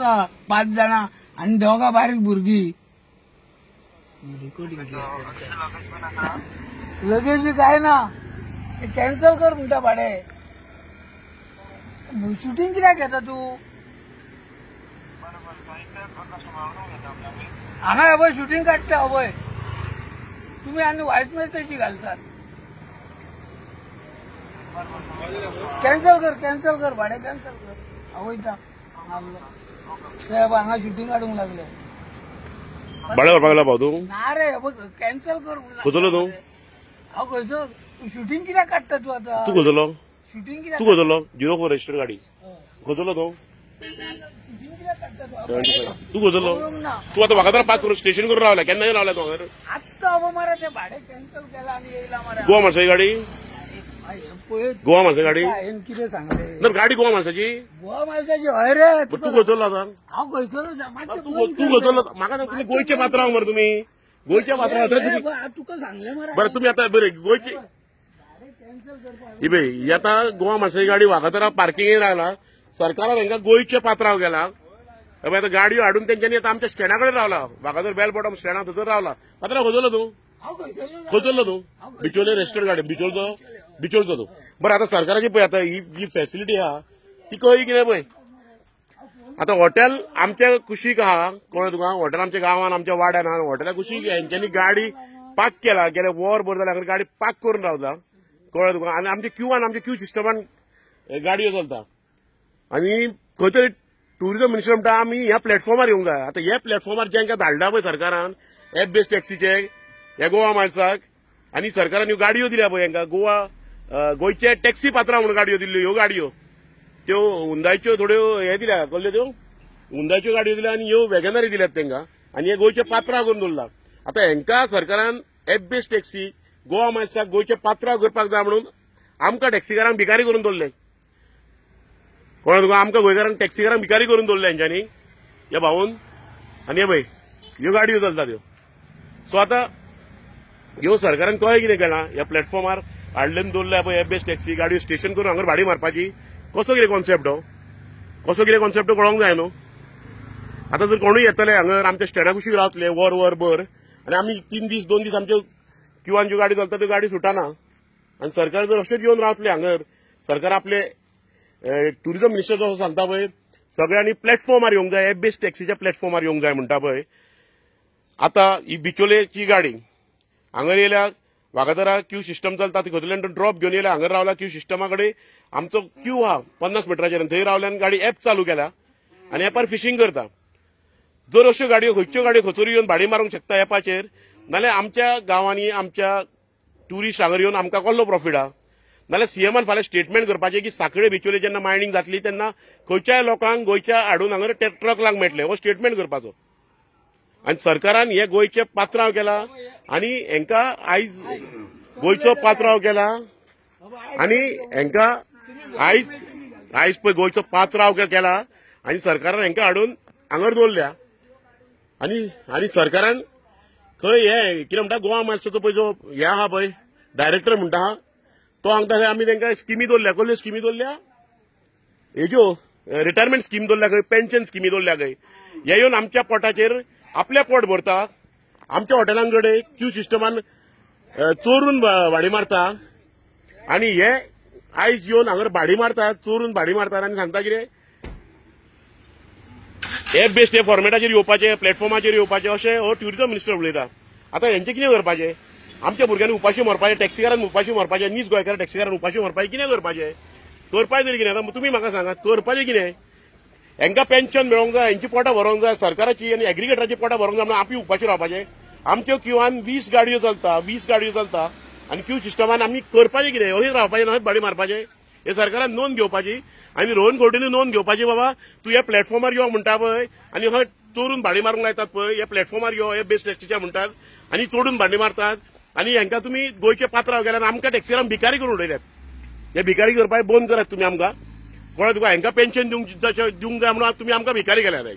5 जाणां आणि दोघा बारीक भुरगीं लगेच बी काय ना कॅन्सल कर म्हणटा भाडे शूटिंग कित्याक घेता तू हांगा पळय शूटिंग काडटा पळय तुम्ही आनी व्हॉइस मेसेज घालतात कॅन्सल कर भाडे कॅन्सल कर हांव वयता साहेब हांगा शूटिंग काडूंक लागले भाडे व्हरपाक लागला तू ना रे कॅन्सल कर खंयचो तू हांव खंयचो शूटिंग कित्याक काडटा तू आतां तू खंयचो शूटिंग तू खंयचो 04 रजिस्टर गाडी खंयचो तू शूटिंग कित्याक काडटा तू तू खंयचो तू आता म्हाका तर पास करून स्टेशन करून रावला केन्ना रावला तू हांगा आत्ता हवं मरे ते भाडे कॅन्सल केला आणि येयला मरे गोवा माणसाची गाडी गोवा माणसाची गाडी हांवें कितें सांगलें तर गाडी गोवा माणसाची गोवा माणसाची हय रे तू खंयचो आता हांव खंयसर तू खंयचो म्हाका तुम्ही गोंयचे पात्र मरे तुम्ही गोंयच्या पात्र तुका सांगले मरे बरं तुम्ही आता बरं गोंयचे ही आता गोवा माणसाची गाडी वागातरा पार्किंगेर रावला सरकारान हांकां गोंयचे पात्रांव गेला आता गाडयो हाडून तेंच्यांनी आता आमच्या स्टँडाकडे रावला वागातर बेल बॉटम स्टँडा थंयसर रावला पात्रांव खंयचो तू खंयचो तू बिचोले रेजिस्टर गाडी बिचोलचो तू बरं आता सरकाराची पळय आता ही फॅसिलिटी आहा ती कळ्ळी कितें पळय आता हॉटेल आमच्या कुशीक आहा कळ्ळें तुका हॉटेल आमच्या गांवांत आमच्या वाड्यान आहा हॉटेला कुशीक हेंच्यांनी गाडी पार्क केला गेल्या वरभर जाल्यार हांगा गाडी पार्क करून रावता कळ्ळें तुका आनी आमच्या क्यू सिस्टमान गाडयो चलता आनी खंय तरी टुरिझम मिनिस्टर म्हणटा आमी ह्या प्लॅटफॉर्मार येवंक जाय आता ह्या प्लॅटफॉर्मार जेंका धाडला पळय सरकारान एप बेस्ड टॅक्सीचे ह्या गोवा माणसाक आनी सरकारान ह्यो गाडयो दिल्या पळय हांकां गोंयचे टॅक्सी पात्रांव म्हणून गाडयो दिल्ल्यो ह्यो गाडयो त्यो हुंदायच्यो थोड्यो हे दिल्या कसल्यो त्यो हुंदायच्यो गाडयो दिल्या आनी ह्यो वॅगनरी दिल्यात तांकां आनी हे गोंयचे पात्रांव करून दवरला आता हांकां सरकारान एप बेस्ड टॅक्सी गोवा माणसाक गोंयचे पात्रांव करपाक जाय म्हणून आमकां टॅक्सीकारांक भिकारी करून दवरले कळ्ळें तुका आमकां गोंयकारांक टॅक्सीकारांक भिकारी करून दवरले हेंच्यांनी ह्या भाऊन आनी हे पळय ह्यो गाडयो चलतात ह्यो सो आतां ह्यो सरकारान कळ्ळें कितें केलां ह्या प्लॅटफॉर्मार हाडलेन दवरल्या पळय एप बेस्ड टॅक्सी गाडयो स्टेशन करून हांगर भाडी मारपाची कसो कितें कॉन्सेप्ट हो कळोंक जाय न्हू आतां जर कोणूय येतले हांगर आमच्या स्टँडा कुशीक रावतले वरभर आनी आमी 2 दीस आमच्यो क्यूआन ज्यो गाडी चलता त्यो गाडी सुटाना आनी सरकार जर अशेंच येवन रावतले हांगर सरकार आपले टुरिझम मिनिस्टर जो सांगता पळय सगळ्यांनी प्लॅटफॉर्मार येवंक जाय एप बेस्ड टॅक्सीच्या प्लॅटफॉर्मार येवंक जाय म्हणटा पळय आतां ही बिचोलेची गाडी हांगर येयल्या वागातरा क्यू सिस्टम चलता थंयसरल्यान ड्रॉप घेवन येयल्या हांगर रावला क्यू सिस्टमा कडेन आमचो क्यू आहा 50 मिटराचेर थंय रावल्यान गाडी एप चालू केल्या आनी एपार फिशींग करता जर अश्यो गाडयो खंयच्यो गाडयो खचोरी येवन भाडी मारूंक शकता एपाचेर नाल्यार आमच्या गांवांनी आमच्या ट्युरिस्ट हांगर येवन आमकां कसलो प्रॉफीट आहा नाल्यार सीएमान फाल्यां स्टेटमेंट करपाचें की सांखळे बिचोले जेन्ना मायनिंग जातली तेन्ना खंयच्याय लोकांक गोंयच्या हाडून हांगर ट्रक लावंक मेळटले हो स्टेटमेंट करपाचो आनी सरकारान हे गोंयचे पात्रांव केला आनी हांकां आयज गोंयचो पात्रांव केला आनी हांकां आयज पळय गोंयचो पात्रांव केला आनी सरकारान हांकां हाडून हांगर दवरल्या आनी सरकारान खंय हे कितें म्हणटा गोवा माणसाचो पळय जो हे आहा पळय डायरेक्टर म्हणटा तो हांगा आमी तांकां स्किमी दवरल्या कसल्यो स्किमी दवरल्या हेज्यो रिटायरमेंट स्कीम दवरल्या खंय पेन्शन स्किमी दवरल्या खंय हे येवन आमच्या पोटाचेर आपले पोट भरता आमच्या हॉटेलांकडे क्यू सिस्टमान चोरून भाडी मारता आनी हे आयज येवन हांगर भाडी मारतात चोरून भाडी मारतात आनी सांगता कितें एप बेस्ड हे फॉर्मेटाचेर येवपाचें प्लॅटफॉर्माचेर येवपाचें अशें हो टुरिझम मिनिस्टर उलयता आतां हेंचें कितें करपाचें आमच्या भुरग्यांनी उपाशी मरपाचें टॅक्सीकारांक उपाशी मरपाचें नीज गोंयकार टॅक्सीकारांक उपाशी मरपाचें कितें करपाचें तरी कितें आतां तुमी म्हाका सांगात करपाचें कितें हांकां पेन्शन मेळोंक जाय हांची पोटां भरोंक जाय सरकाराची आनी एग्रिगेटराची पोटां भरोंक जाय म्हणून आमी उपाशी रावपाचें आमच्यो क्यूआन 20 गाडयो चलता आनी क्यू सिस्टमान आमी करपाचें कितें अशेंच रावपाचें न्हय भाडी मारपाचें हे सरकारान नोंद घेवपाची आनी रोहन कोर्टीनी नोंद घेवपाची बाबा तूं ह्या प्लॅटफॉर्मार यो म्हणटा पळय आनी हय चोरून भाडी मारूंक लायतात पळय ह्या प्लॅटफॉर्मार यो हे बेस्ट टॅक्सीच्या म्हणटात आनी चोरून भाडी मारतात आनी हांकां तुमी गोंयचे पात्रांव गेल्यार आमकां टॅक्सीकारांक भिकारी करून उडयल्यात हे भिकारी करपाक बंद करात तुमी आमकां कळ्ळें तुका हांकां पेन्शन दिवंक जाय म्हणून तुमी आमकां भिकारी केल्यात आयज